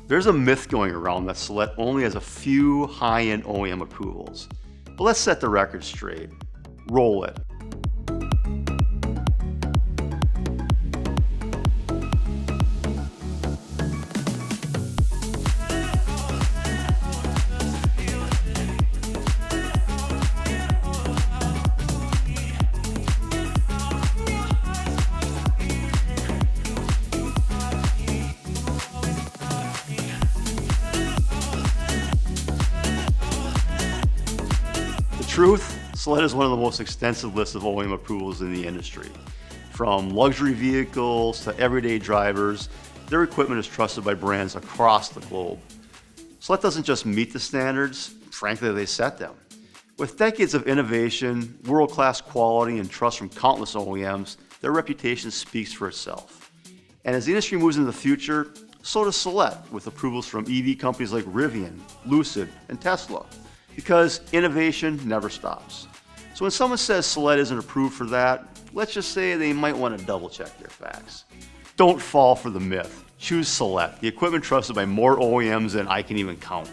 There's a myth going around that Celette only has a few high-end OEM approvals. But let's set the record straight. Roll it. Truth, Celette is one of the most extensive lists of OEM approvals in the industry. From luxury vehicles to everyday drivers, their equipment is trusted by brands across the globe. Celette doesn't just meet the standards, frankly, they set them. With decades of innovation, world-class quality, and trust from countless OEMs, their reputation speaks for itself. And as the industry moves into the future, so does Celette, with approvals from EV companies like Rivian, Lucid, and Tesla. Because innovation never stops. So when someone says Celette isn't approved for that, let's just say they might want to double check their facts. Don't fall for the myth. Choose Celette, the equipment trusted by more OEMs than I can even count.